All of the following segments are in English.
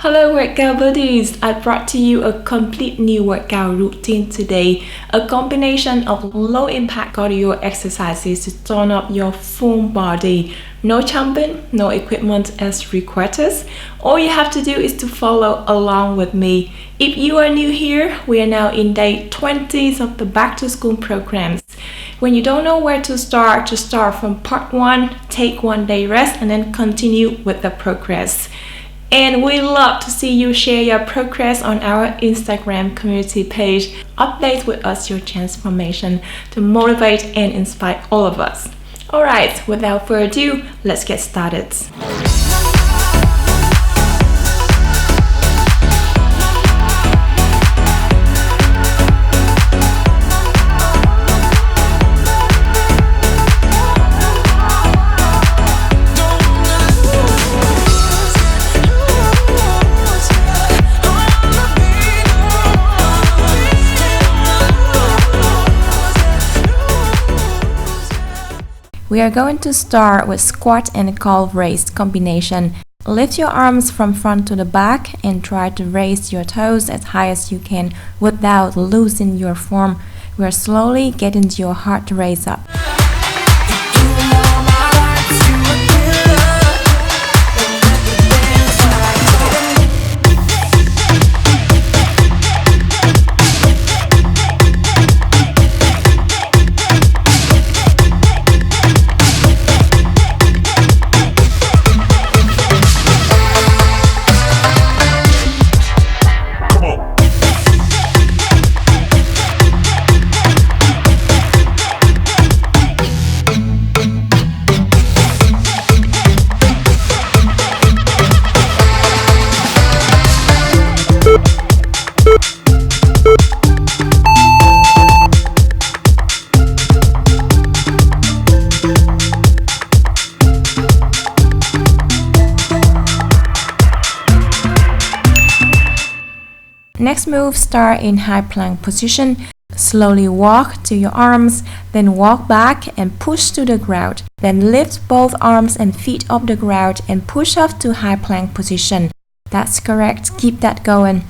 Hello workout buddies! I brought to you a complete new workout routine today. A combination of low impact cardio exercises to tone up your full body. No jumping, no equipment as required. All you have to do is to follow along with me. If you are new here, we are now in day 20 of the back to school programs. When you don't know where to start, just start from part 1, take 1 day rest and then continue with the progress. And we love to see you share your progress on our Instagram community page. Update with us your transformation to motivate and inspire all of us. Alright, without further ado, let's get started. We are going to start with squat and calf raise combination. Lift your arms from front to the back and try to raise your toes as high as you can without losing your form. We are slowly getting your heart rate up. Next move, start in high plank position. Slowly walk to your arms, then walk back and push to the ground. Then lift both arms and feet off the ground and push up to high plank position. That's correct, keep that going.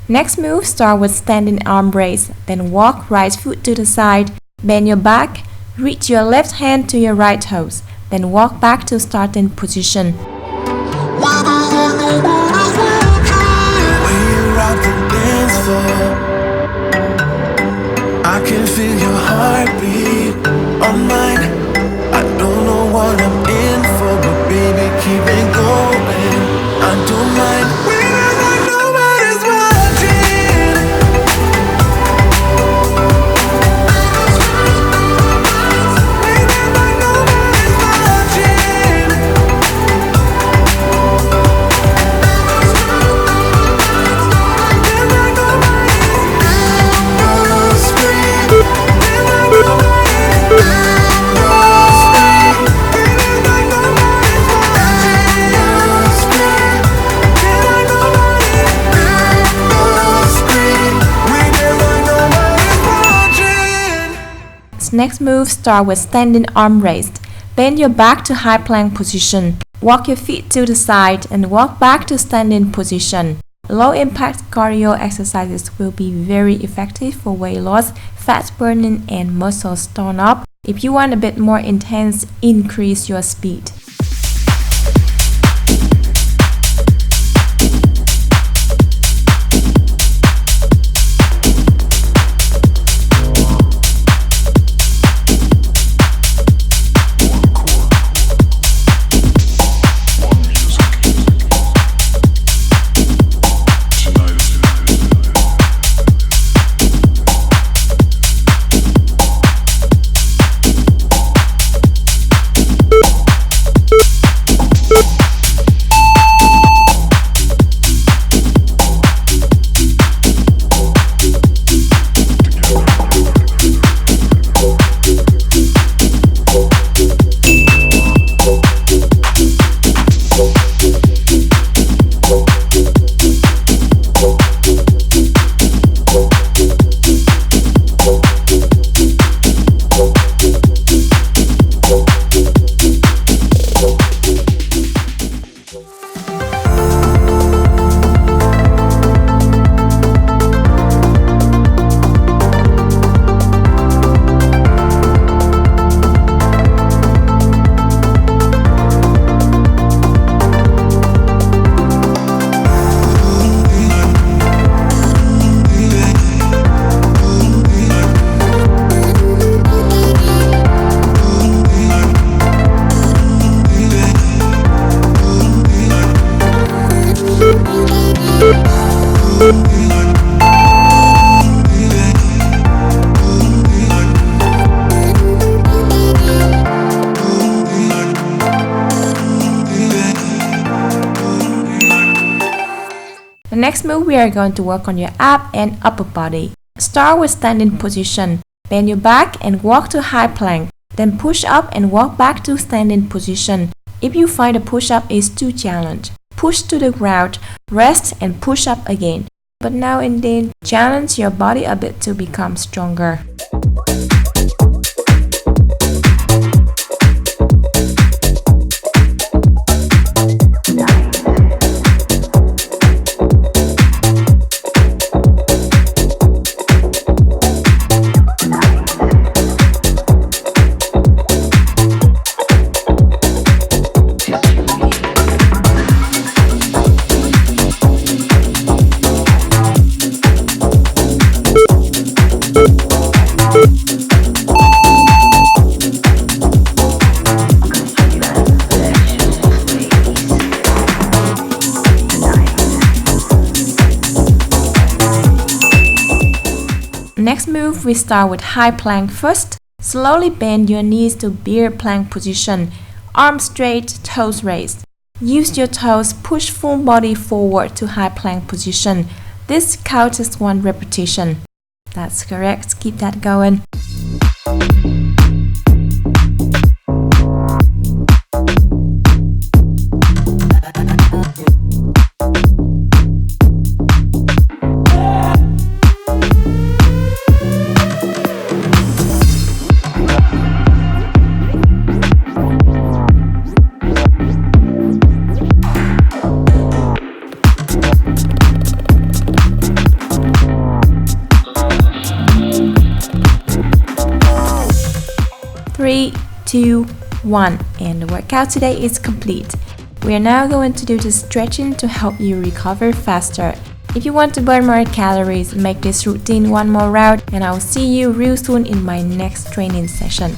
Next move, start with standing arm raise, then walk right foot to the side, bend your back, reach your left hand to your right toes, then walk back to starting position. I can feel your heartbeat on mine. I don't know what I'm in for, but baby, keep it going. I don't mind. Nobody's watching. This next move starts with standing arm raised. Bend your back to high plank position. Walk your feet to the side and walk back to standing position. Low impact cardio exercises will be very effective for weight loss, fat burning, and muscles tone up. If you want a bit more intense, increase your speed. The next move, we are going to work on your ab and upper body. Start with standing position. Bend your back and walk to high plank. Then push up and walk back to standing position. If you find a push-up is too challenging, push to the ground, rest and push up again. But now and then, challenge your body a bit to become stronger. Next move, we start with high plank first. Slowly bend your knees to bear plank position. Arms straight, toes raised. Use your toes, push full body forward to high plank position. This counts as one repetition. That's correct, keep that going. Three, two, one, and the workout today is complete. We are now going to do the stretching to help you recover faster. If you want to burn more calories, make this routine one more round, and I'll see you real soon in my next training session.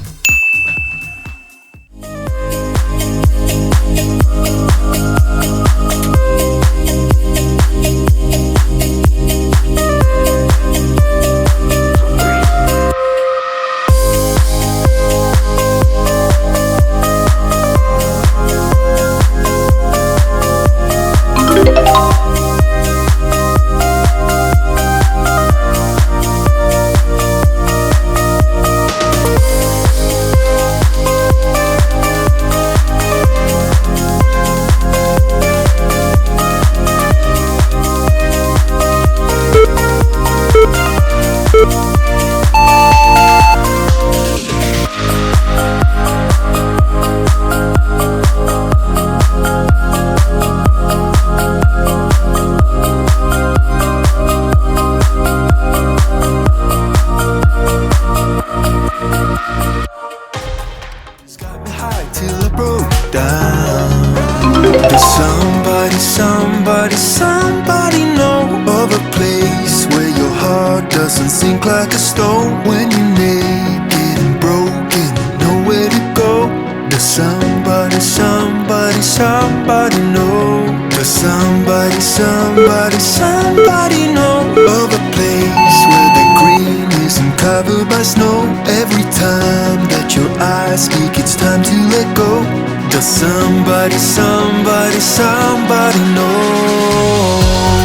covered by snow. Every time that your eyes speak, it's time to let go. Does somebody know?